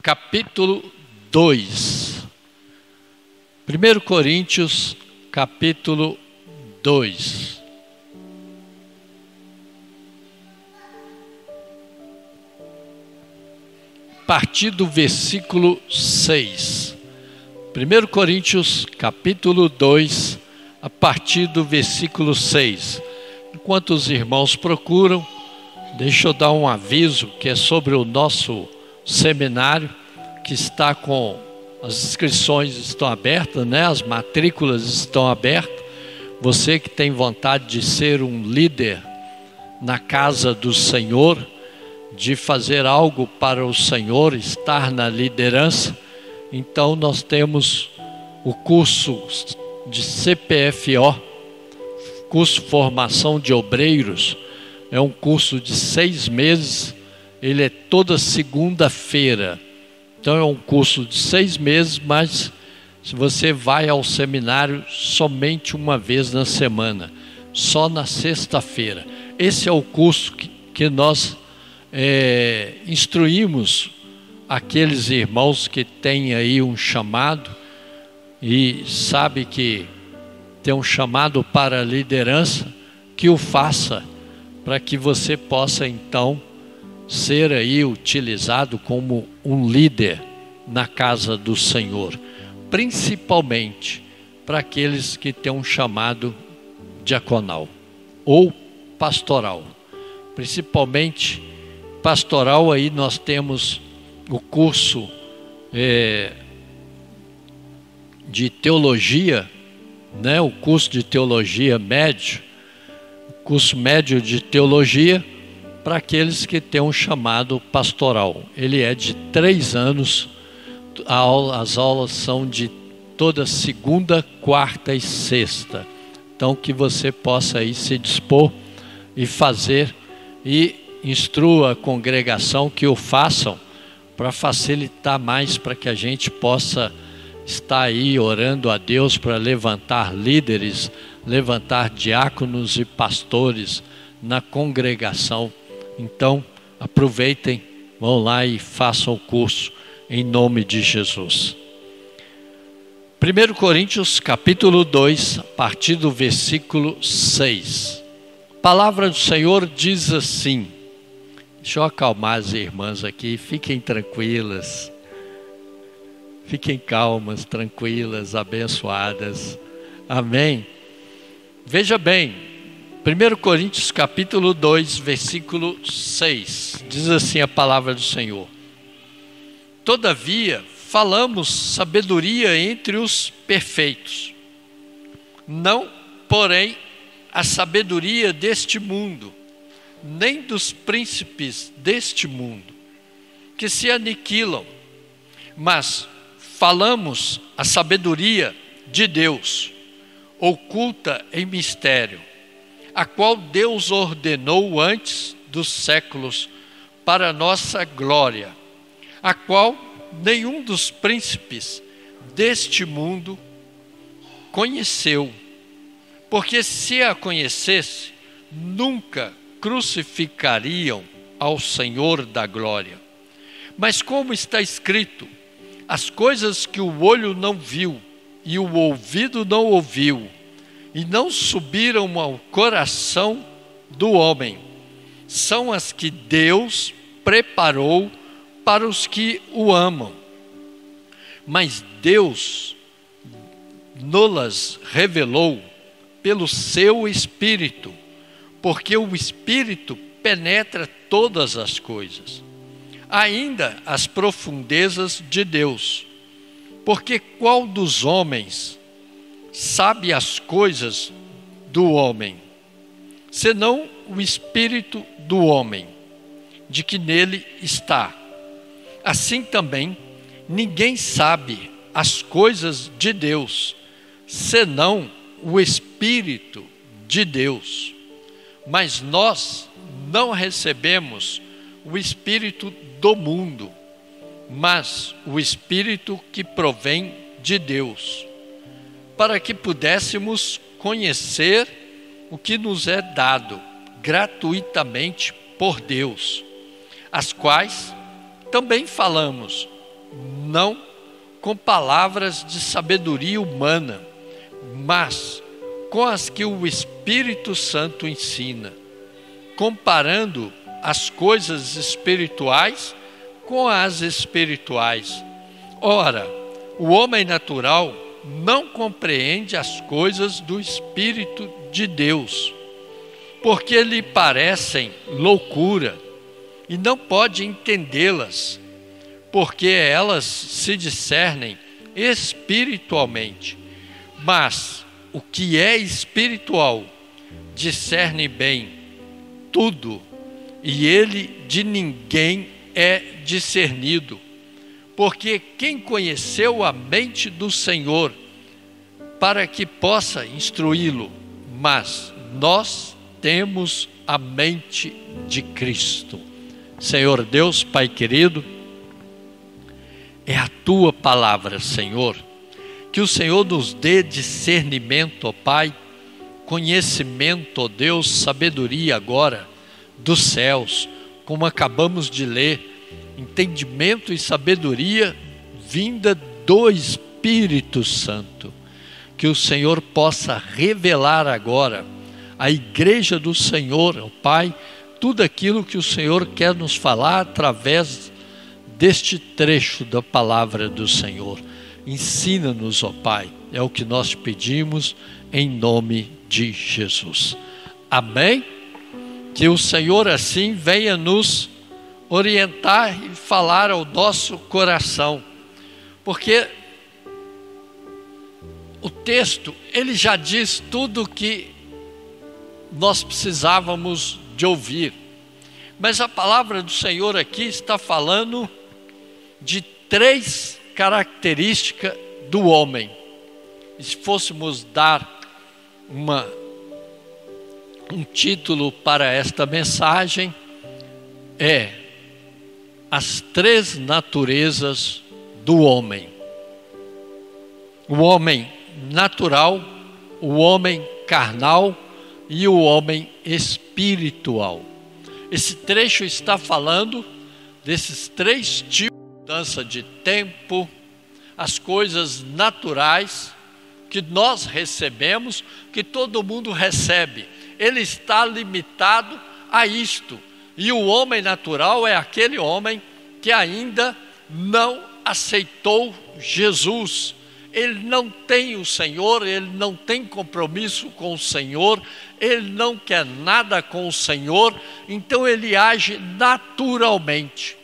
Capítulo 2. 1 Coríntios, capítulo 2. A partir do versículo 6. 1 Coríntios, capítulo 2, a partir do versículo 6. Enquanto os irmãos procuram, deixa eu dar um aviso que é sobre o nosso seminário, que está com as inscrições estão abertas, né? As matrículas estão abertas. Você que tem vontade de ser um líder na casa do Senhor, de fazer algo para o Senhor, estar na liderança, então nós temos o curso de CPFO, curso Formação de Obreiros. É um curso de 6 meses, ele é toda segunda-feira. Então é um curso de 6 meses, mas se você vai ao seminário somente uma vez na semana, só na sexta-feira. Esse é o curso que nós instruímos aqueles irmãos que têm aí um chamado e sabe que tem um chamado para a liderança, que o faça, para que você possa então ser aí utilizado como um líder na casa do Senhor, principalmente para aqueles que têm um chamado diaconal ou pastoral. Principalmente pastoral, aí nós temos o curso de teologia, né? O curso de teologia médio, curso médio de teologia, para aqueles que têm um chamado pastoral. Ele é de 3 anos, as aulas são de toda segunda, quarta e sexta. Então que você possa aí se dispor e fazer, e instrua a congregação que o façam, para facilitar mais, para que a gente possa estar aí orando a Deus para levantar líderes, levantar diáconos e pastores na congregação. Então, aproveitem, vão lá e façam o curso em nome de Jesus. 1 Coríntios, capítulo 2, a partir do versículo 6. A palavra do Senhor diz assim. Deixa eu acalmar as irmãs aqui, fiquem tranquilas. Fiquem calmas, tranquilas, abençoadas. Amém? Veja bem, 1 Coríntios capítulo 2, versículo 6, diz assim a palavra do Senhor: Todavia, falamos sabedoria entre os perfeitos, não, porém, a sabedoria deste mundo, nem dos príncipes deste mundo, que se aniquilam, mas falamos a sabedoria de Deus, oculta em mistério, a qual Deus ordenou antes dos séculos para nossa glória, a qual nenhum dos príncipes deste mundo conheceu, porque se a conhecesse, nunca crucificariam ao Senhor da glória. Mas como está escrito, as coisas que o olho não viu e o ouvido não ouviu, e não subiram ao coração do homem, são as que Deus preparou para os que o amam. Mas Deus nos revelou pelo seu Espírito, porque o Espírito penetra todas as coisas, ainda as profundezas de Deus. Porque qual dos homens sabe as coisas do homem, senão o Espírito do homem, de que nele está? Assim também, ninguém sabe as coisas de Deus, senão o Espírito de Deus. Mas nós não recebemos o Espírito do mundo, mas o Espírito que provém de Deus, para que pudéssemos conhecer o que nos é dado gratuitamente por Deus, as quais também falamos, não com palavras de sabedoria humana, mas com as que o Espírito Santo ensina, comparando as coisas espirituais com as espirituais. Ora, o homem natural não compreende as coisas do Espírito de Deus, porque lhe parecem loucura, e não pode entendê-las, porque elas se discernem espiritualmente. Mas o que é espiritual discerne bem tudo, e ele de ninguém é discernido. Porque quem conheceu a mente do Senhor para que possa instruí-lo? Mas nós temos a mente de Cristo. Senhor Deus, Pai querido, é a Tua palavra, Senhor. Que o Senhor nos dê discernimento, ó Pai, conhecimento, ó Deus, sabedoria agora dos céus, como acabamos de ler, entendimento e sabedoria vinda do Espírito Santo. Que o Senhor possa revelar agora à igreja do Senhor, ó Pai, tudo aquilo que o Senhor quer nos falar através deste trecho da palavra do Senhor. Ensina-nos, ó Pai, é o que nós pedimos em nome de Jesus. Amém? Que o Senhor assim venha nos orientar e falar ao nosso coração, porque o texto, ele já diz tudo o que nós precisávamos de ouvir, mas a palavra do Senhor aqui está falando de 3 características do homem. E se fôssemos dar um título para esta mensagem, é as 3 naturezas do homem: o homem natural, o homem carnal e o homem espiritual. Esse trecho está falando desses 3 tipos: mudança de tempo, as coisas naturais que nós recebemos, que todo mundo recebe. Ele está limitado a isto. E o homem natural é aquele homem que ainda não aceitou Jesus. Ele não tem o Senhor, ele não tem compromisso com o Senhor, ele não quer nada com o Senhor, então ele age naturalmente.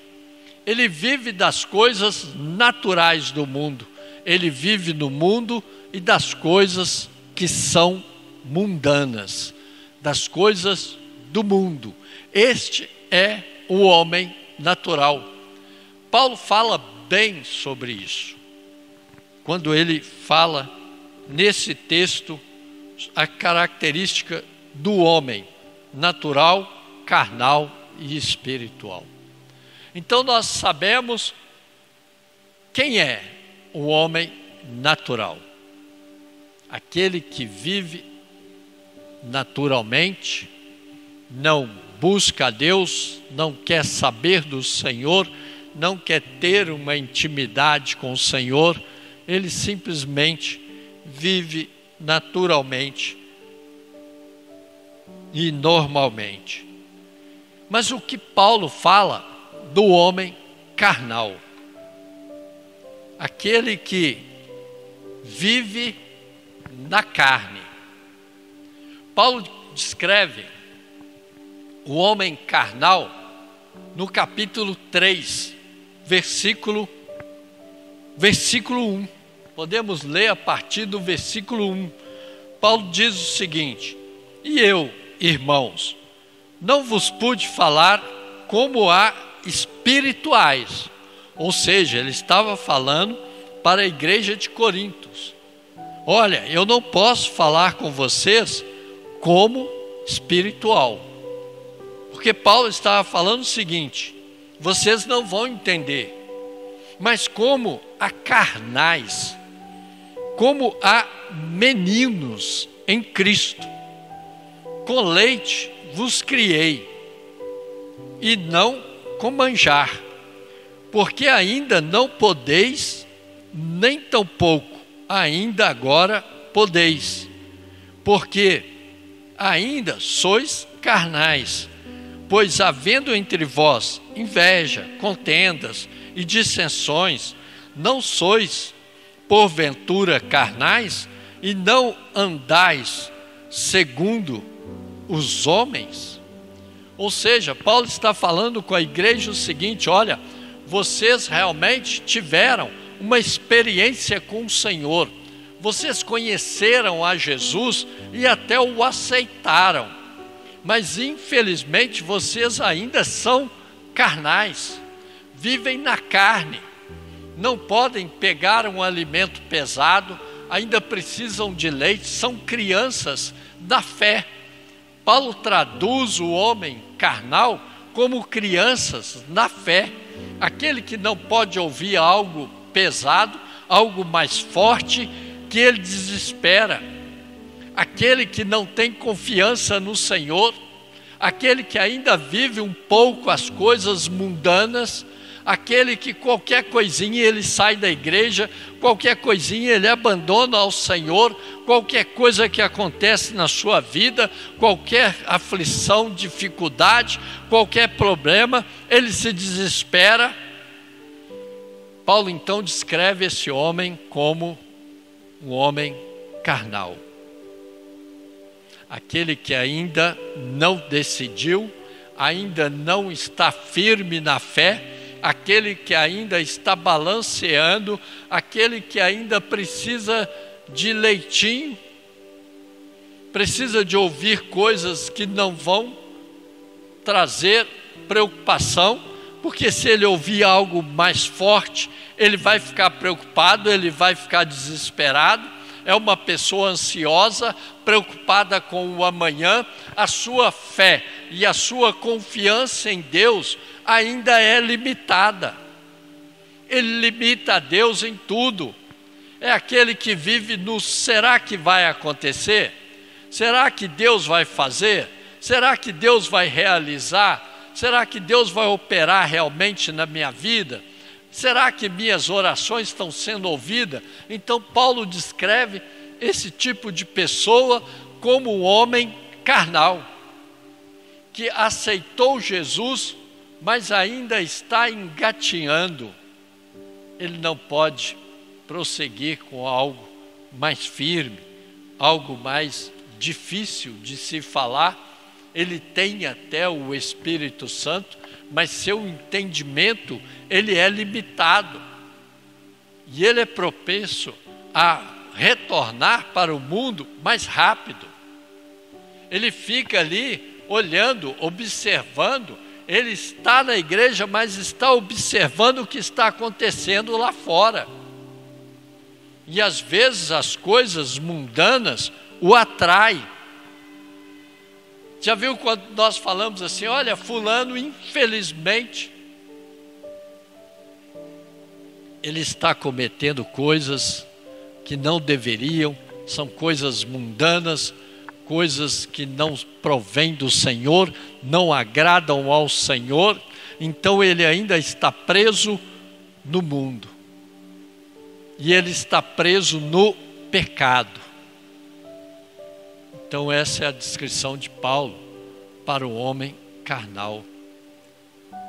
Ele vive das coisas naturais do mundo. Ele vive no mundo e das coisas que são mundanas, das coisas do mundo. Este é o homem natural. Paulo fala bem sobre isso, quando ele fala nesse texto a característica do homem natural, carnal e espiritual. Então nós sabemos quem é o homem natural: aquele que vive naturalmente, não busca a Deus, não quer saber do Senhor, não quer ter uma intimidade com o Senhor, ele simplesmente vive naturalmente e normalmente. Mas o que Paulo fala do homem carnal? Aquele que vive na carne. Paulo descreve o homem carnal no capítulo 3, versículo 1. Podemos ler a partir do versículo 1. Paulo diz o seguinte: e eu, irmãos, não vos pude falar como a espirituais. Ou seja, ele estava falando para a igreja de Corintos. Olha, eu não posso falar com vocês como espiritual, porque Paulo estava falando o seguinte: vocês não vão entender, mas como a carnais, como a meninos em Cristo. Com leite vos criei, e não com manjar, porque ainda não podeis, nem tampouco ainda agora podeis, porque ainda sois carnais. Pois havendo entre vós inveja, contendas e dissensões, não sois porventura carnais e não andais segundo os homens? Ou seja, Paulo está falando com a igreja o seguinte: olha, vocês realmente tiveram uma experiência com o Senhor, vocês conheceram a Jesus e até o aceitaram, mas infelizmente vocês ainda são carnais, vivem na carne, não podem pegar um alimento pesado, ainda precisam de leite, são crianças da fé. Paulo traduz o homem carnal como crianças na fé, aquele que não pode ouvir algo pesado, algo mais forte, que ele desespera, aquele que não tem confiança no Senhor, aquele que ainda vive um pouco as coisas mundanas, aquele que qualquer coisinha ele sai da igreja, qualquer coisinha ele abandona ao Senhor, qualquer coisa que acontece na sua vida, qualquer aflição, dificuldade, qualquer problema, ele se desespera. Paulo então descreve esse homem como um homem carnal. Aquele que ainda não decidiu, ainda não está firme na fé, aquele que ainda está balanceando, aquele que ainda precisa de leitinho, precisa de ouvir coisas que não vão trazer preocupação, porque se ele ouvir algo mais forte, ele vai ficar preocupado, ele vai ficar desesperado. É uma pessoa ansiosa, preocupada com o amanhã. A sua fé e a sua confiança em Deus ainda é limitada. Ele limita a Deus em tudo. É aquele que vive no será que vai acontecer? Será que Deus vai fazer? Será que Deus vai realizar? Será que Deus vai operar realmente na minha vida? Será que minhas orações estão sendo ouvidas? Então Paulo descreve esse tipo de pessoa como um homem carnal, que aceitou Jesus, mas ainda está engatinhando. Ele não pode prosseguir com algo mais firme, algo mais difícil de se falar. Ele tem até o Espírito Santo, mas seu entendimento, ele é limitado. E ele é propenso a retornar para o mundo mais rápido. Ele fica ali olhando, observando. Ele está na igreja, mas está observando o que está acontecendo lá fora. E às vezes as coisas mundanas o atraem. Já viu quando nós falamos assim, olha, fulano, infelizmente, ele está cometendo coisas que não deveriam, são coisas mundanas, coisas que não provêm do Senhor, não agradam ao Senhor, então ele ainda está preso no mundo. E ele está preso no pecado. Então essa é a descrição de Paulo para o homem carnal.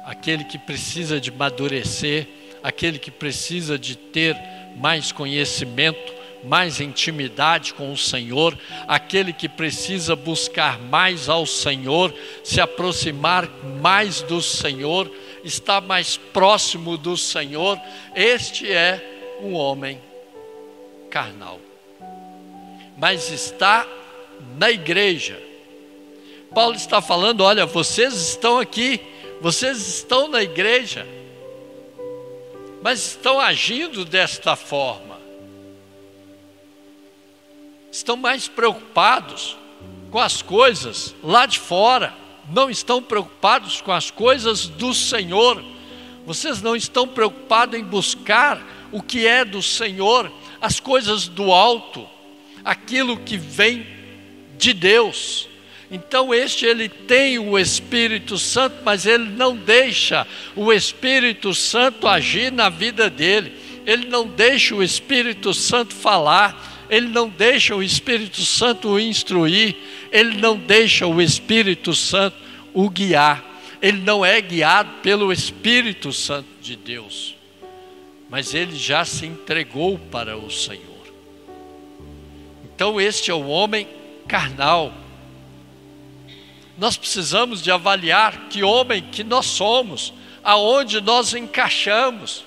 Aquele que precisa de amadurecer, aquele que precisa de ter mais conhecimento, mais intimidade com o Senhor, aquele que precisa buscar mais ao Senhor, se aproximar mais do Senhor, estar mais próximo do Senhor, este é um homem carnal. Mas está na igreja. Paulo está falando, olha, vocês estão aqui, vocês estão na igreja, mas estão agindo desta forma. Estão mais preocupados com as coisas lá de fora, não estão preocupados com as coisas do Senhor. Vocês não estão preocupados em buscar o que é do Senhor, as coisas do alto, aquilo que vem de Deus. Então ele tem o Espírito Santo, mas ele não deixa o Espírito Santo agir na vida dele. Ele não deixa o Espírito Santo falar, ele não deixa o Espírito Santo o instruir, ele não deixa o Espírito Santo o guiar. Ele não é guiado pelo Espírito Santo de Deus, mas ele já se entregou para o Senhor. Então este é o homem carnal. Nós precisamos de avaliar que homem que nós somos, aonde nós encaixamos,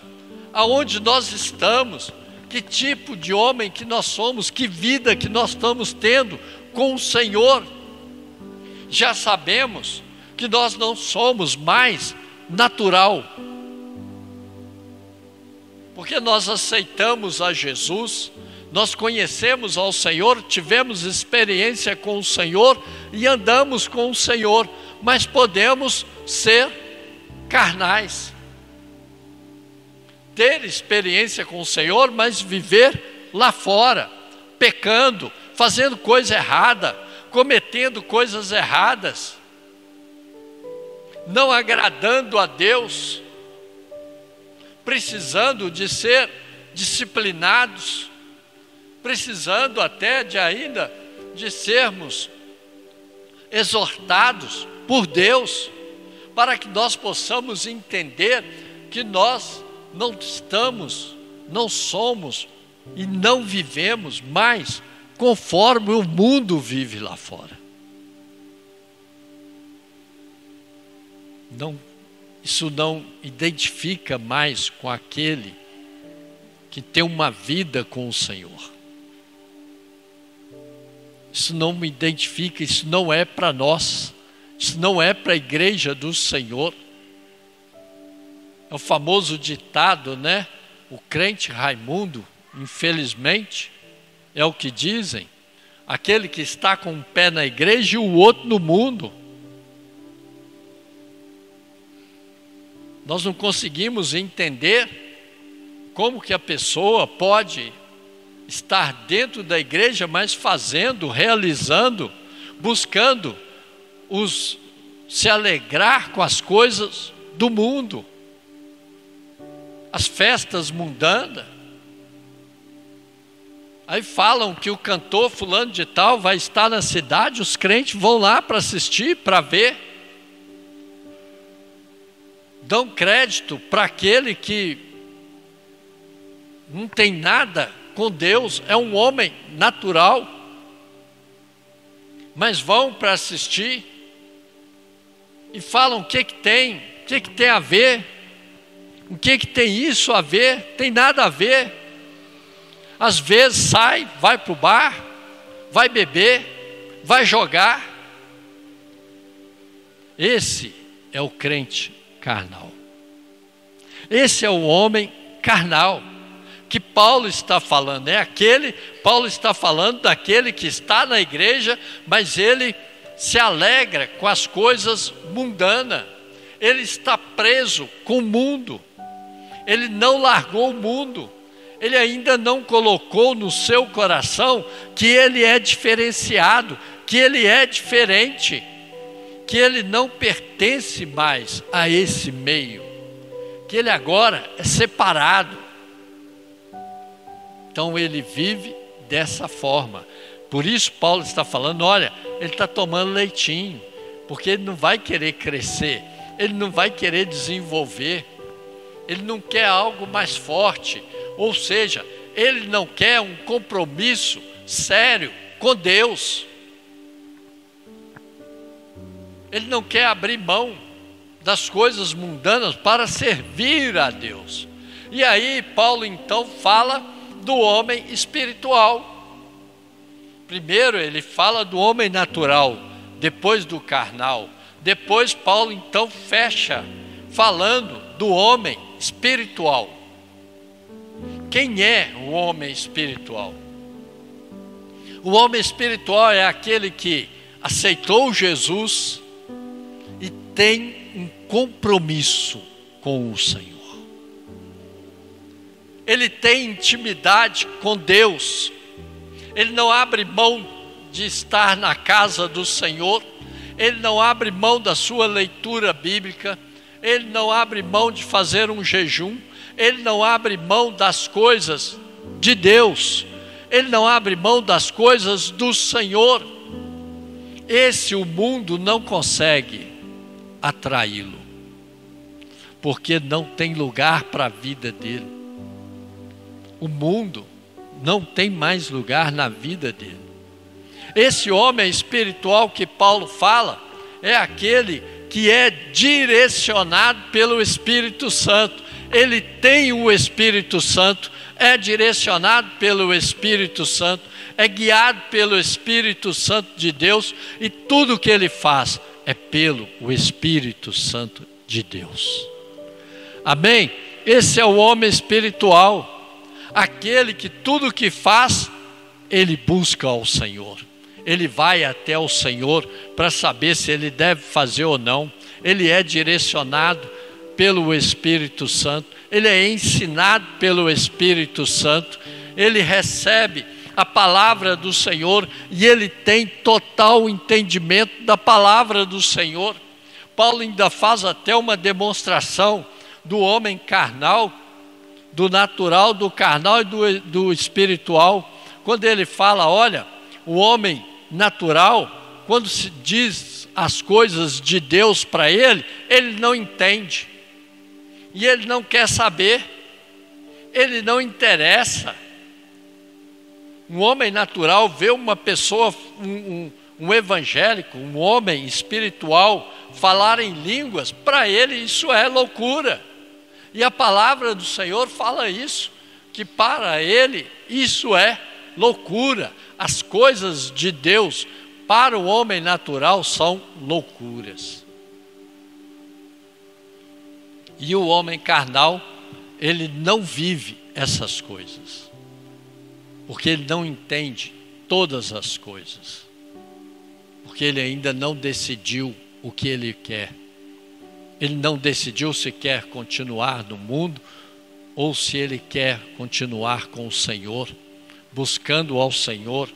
aonde nós estamos, que tipo de homem que nós somos, que vida que nós estamos tendo com o Senhor. Já sabemos que nós não somos mais natural, porque nós aceitamos a Jesus, nós conhecemos ao Senhor, tivemos experiência com o Senhor e andamos com o Senhor, mas podemos ser carnais, ter experiência com o Senhor, mas viver lá fora, pecando, fazendo coisa errada, cometendo coisas erradas, não agradando a Deus, precisando de ser disciplinados, precisando até de sermos exortados por Deus, para que nós possamos entender que nós não somos e não vivemos mais conforme o mundo vive lá fora. Isso não identifica mais com aquele que tem uma vida com o Senhor. Isso não me identifica, isso não é para nós, isso não é para a igreja do Senhor. É o famoso ditado, né? O crente Raimundo, infelizmente, é o que dizem, aquele que está com um pé na igreja e o outro no mundo. Nós não conseguimos entender como que a pessoa pode estar dentro da igreja, mas fazendo, realizando, buscando se alegrar com as coisas do mundo, as festas mundanas. Aí falam que o cantor fulano de tal vai estar na cidade, os crentes vão lá para assistir, para ver. Dão crédito para aquele que não tem nada com Deus, é um homem natural, mas vão para assistir e falam o que tem a ver, o que tem isso a ver, tem nada a ver. Às vezes sai, vai para o bar, vai beber, vai jogar. Esse é o crente carnal. Esse é o homem carnal que Paulo está falando. Paulo está falando daquele que está na igreja, mas ele se alegra com as coisas mundanas. Ele está preso com o mundo. Ele não largou o mundo. Ele ainda não colocou no seu coração que ele é diferenciado, que ele é diferente, que ele não pertence mais a esse meio, que ele agora é separado. Então ele vive dessa forma. Por isso Paulo está falando, olha, ele está tomando leitinho, porque ele não vai querer crescer, ele não vai querer desenvolver, ele não quer algo mais forte, ou seja, ele não quer um compromisso sério com Deus. Ele não quer abrir mão das coisas mundanas para servir a Deus. E aí Paulo então fala do homem espiritual. Primeiro ele fala do homem natural, depois do carnal. Depois Paulo então fecha falando do homem espiritual. Quem é o homem espiritual? O homem espiritual é aquele que aceitou Jesus e tem um compromisso com o Senhor. Ele tem intimidade com Deus. Ele não abre mão de estar na casa do Senhor. ele não abre mão da sua leitura bíblica, ele não abre mão de fazer um jejum, ele não abre mão das coisas de Deus, ele não abre mão das coisas do Senhor. Esse o mundo não consegue atraí-lo, porque não tem lugar para a vida dele. O mundo não tem mais lugar na vida dele. Esse homem espiritual que Paulo fala é aquele que é direcionado pelo Espírito Santo. Ele tem o Espírito Santo, é direcionado pelo Espírito Santo, é guiado pelo Espírito Santo de Deus, e tudo que ele faz é pelo Espírito Santo de Deus. Amém? Esse é o homem espiritual, aquele que tudo que faz, ele busca ao Senhor. Ele vai até o Senhor para saber se ele deve fazer ou não. Ele é direcionado pelo Espírito Santo, ele é ensinado pelo Espírito Santo, ele recebe a palavra do Senhor e ele tem total entendimento da palavra do Senhor. Paulo ainda faz até uma demonstração do homem carnal, do natural, do carnal e do espiritual, quando ele fala, olha, o homem natural, quando se diz as coisas de Deus para ele, ele não entende, e ele não quer saber, ele não interessa. Um homem natural vê uma pessoa, um evangélico, um homem espiritual falar em línguas, para ele isso é loucura. E a palavra do Senhor fala isso, que para ele isso é loucura. As coisas de Deus para o homem natural são loucuras. E o homem carnal, ele não vive essas coisas, porque ele não entende todas as coisas, porque ele ainda não decidiu o que ele quer. Ele não decidiu se quer continuar no mundo ou se ele quer continuar com o Senhor, buscando ao Senhor.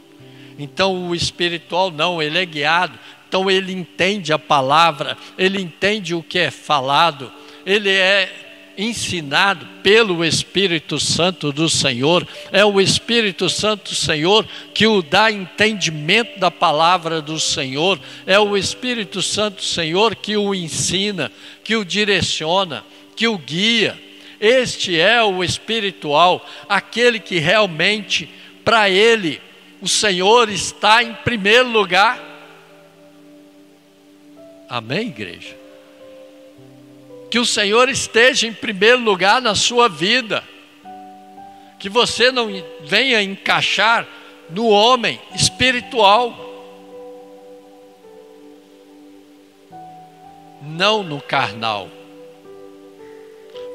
Então o espiritual não, ele é guiado, então ele entende a palavra, ele entende o que é falado, ele é ensinado pelo Espírito Santo do Senhor. É o Espírito Santo do Senhor que o dá entendimento da palavra do Senhor. É o Espírito Santo do Senhor que o ensina, que o direciona, que o guia. Este é o espiritual, aquele que realmente, para ele, o Senhor está em primeiro lugar. Amém, igreja? Que o Senhor esteja em primeiro lugar na sua vida. Que você não venha encaixar no homem espiritual, não no carnal.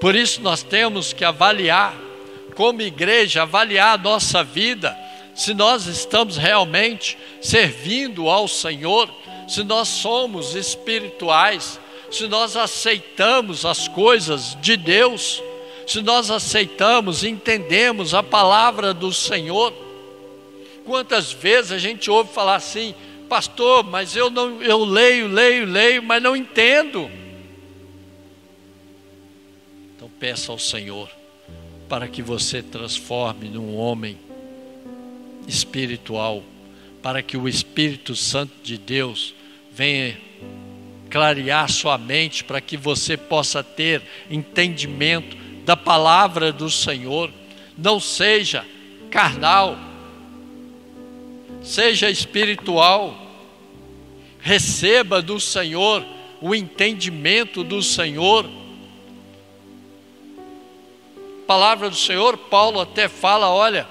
Por isso nós temos que avaliar, como igreja, avaliar a nossa vida, se nós estamos realmente servindo ao Senhor, se nós somos espirituais, se nós aceitamos as coisas de Deus, se nós aceitamos, entendemos a palavra do Senhor. Quantas vezes a gente ouve falar assim, pastor, mas eu leio, mas não entendo. Então peça ao Senhor para que você transforme num homem espiritual, para que o Espírito Santo de Deus venha clarear sua mente, para que você possa ter entendimento da palavra do Senhor. Não seja carnal, seja espiritual. Receba do Senhor o entendimento do Senhor. Palavra do Senhor, Paulo até fala, olha,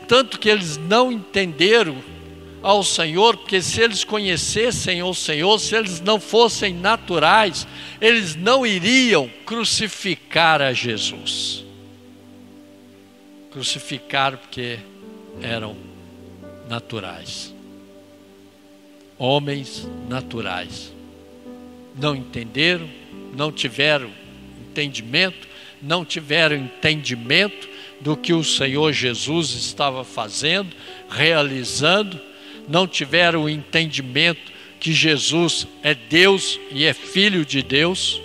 tanto que eles não entenderam ao Senhor, porque se eles conhecessem o Senhor, se eles não fossem naturais, eles não iriam crucificar a Jesus. Crucificaram porque eram naturais. Homens naturais. Não entenderam, não tiveram entendimento, do que o Senhor Jesus estava fazendo, realizando, não tiveram o entendimento que Jesus é Deus e é Filho de Deus.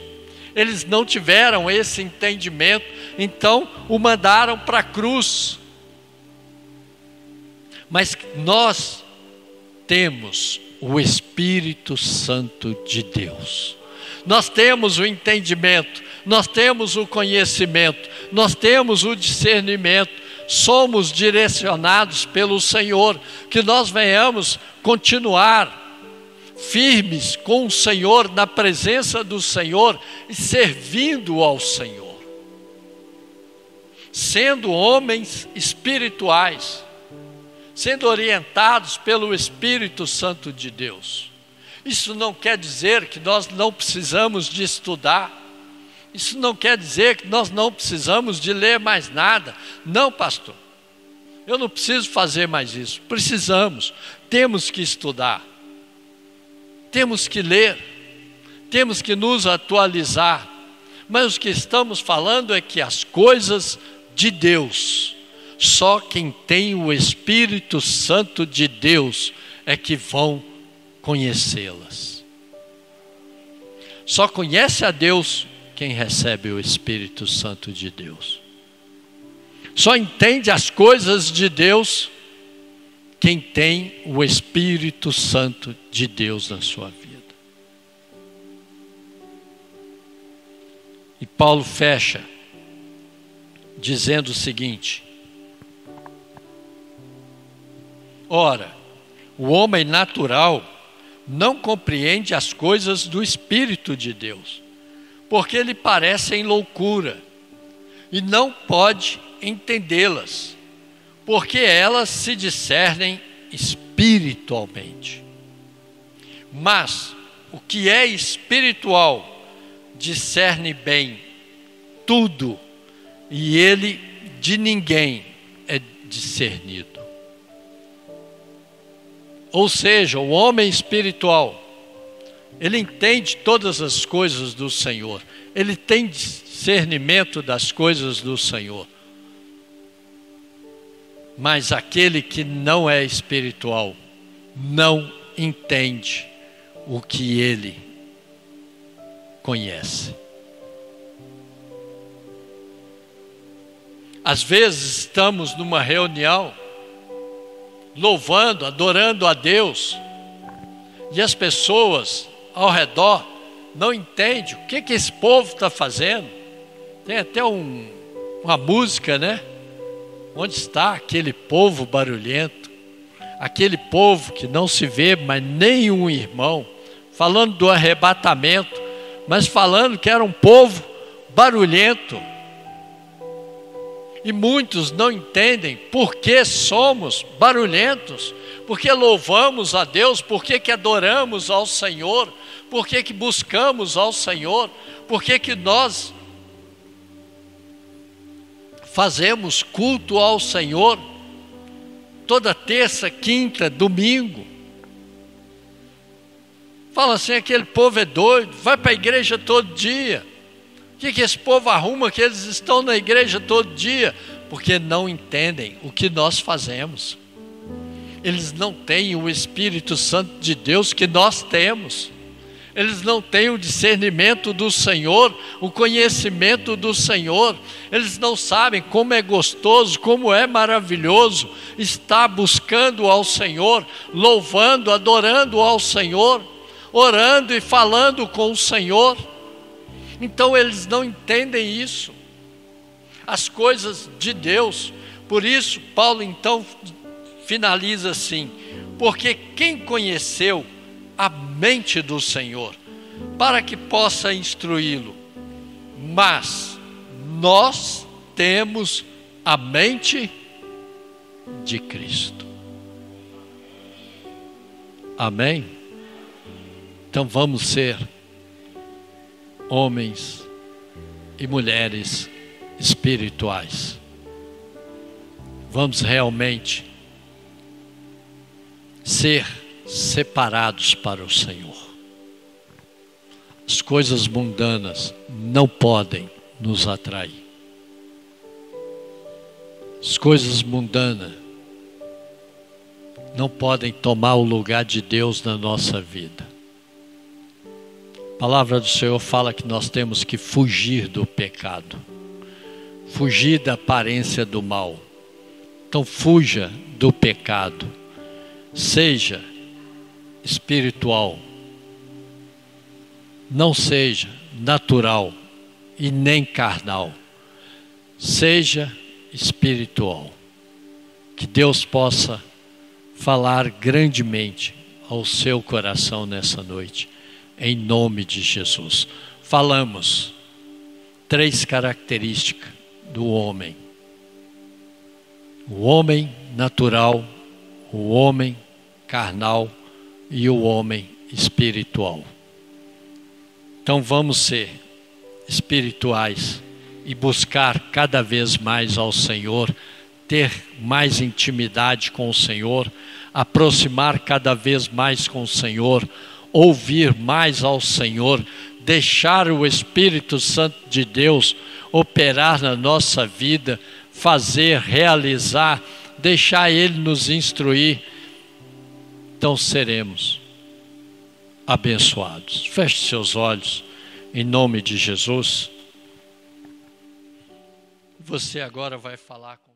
Eles não tiveram esse entendimento, então o mandaram para a cruz. Mas nós temos o Espírito Santo de Deus. Nós temos o entendimento, nós temos o conhecimento, nós temos o discernimento, somos direcionados pelo Senhor, que nós venhamos continuar firmes com o Senhor, na presença do Senhor e servindo ao Senhor, sendo homens espirituais, sendo orientados pelo Espírito Santo de Deus. Isso não quer dizer que nós não precisamos de estudar, isso não quer dizer que nós não precisamos de ler mais nada. Não, pastor, eu não preciso fazer mais isso. Precisamos, temos que estudar, temos que ler, temos que nos atualizar. Mas o que estamos falando é que as coisas de Deus, só quem tem o Espírito Santo de Deus é que vão conhecê-las. Só conhece a Deus quem recebe o Espírito Santo de Deus. Só entende as coisas de Deus quem tem o Espírito Santo de Deus na sua vida. E Paulo fecha dizendo o seguinte: ora, o homem natural não compreende as coisas do Espírito de Deus, porque lhe parecem loucura, e não pode entendê-las, porque elas se discernem espiritualmente. Mas o que é espiritual discerne bem tudo, e ele de ninguém é discernido. Ou seja, o homem espiritual, ele entende todas as coisas do Senhor, ele tem discernimento das coisas do Senhor. Mas aquele que não é espiritual não entende o que ele conhece. Às vezes estamos numa reunião, louvando, adorando a Deus, e as pessoas ao redor não entendem o que esse povo está fazendo. Tem até uma música, né? Onde está aquele povo barulhento, aquele povo que não se vê mais nenhum irmão, falando do arrebatamento, mas falando que era um povo barulhento. E muitos não entendem por que somos barulhentos, por que louvamos a Deus, por que adoramos ao Senhor, por que buscamos ao Senhor, por que nós fazemos culto ao Senhor toda terça, quinta, domingo. Fala assim, aquele povo é doido, vai para a igreja todo dia. O que esse povo arruma que eles estão na igreja todo dia? Porque não entendem o que nós fazemos. Eles não têm o Espírito Santo de Deus que nós temos. Eles não têm o discernimento do Senhor, o conhecimento do Senhor. Eles não sabem como é gostoso, como é maravilhoso estar buscando ao Senhor, louvando, adorando ao Senhor, orando e falando com o Senhor. Então eles não entendem isso, as coisas de Deus. Por isso Paulo então finaliza assim: porque quem conheceu a mente do Senhor, para que possa instruí-lo? Mas nós temos a mente de Cristo. Amém? Então vamos ser homens e mulheres espirituais. Vamos realmente ser separados para o Senhor. As coisas mundanas não podem nos atrair. As coisas mundanas não podem tomar o lugar de Deus na nossa vida. A palavra do Senhor fala que nós temos que fugir do pecado, fugir da aparência do mal. Então fuja do pecado, seja espiritual, não seja natural e nem carnal, seja espiritual. Que Deus possa falar grandemente ao seu coração nessa noite, em nome de Jesus. Falamos 3 características do homem: o homem natural, o homem carnal e o homem espiritual. Então vamos ser espirituais e buscar cada vez mais ao Senhor, ter mais intimidade com o Senhor, aproximar cada vez mais com o Senhor, ouvir mais ao Senhor, deixar o Espírito Santo de Deus operar na nossa vida, fazer, realizar, deixar Ele nos instruir. Então seremos abençoados. Feche seus olhos, em nome de Jesus. Você agora vai falar com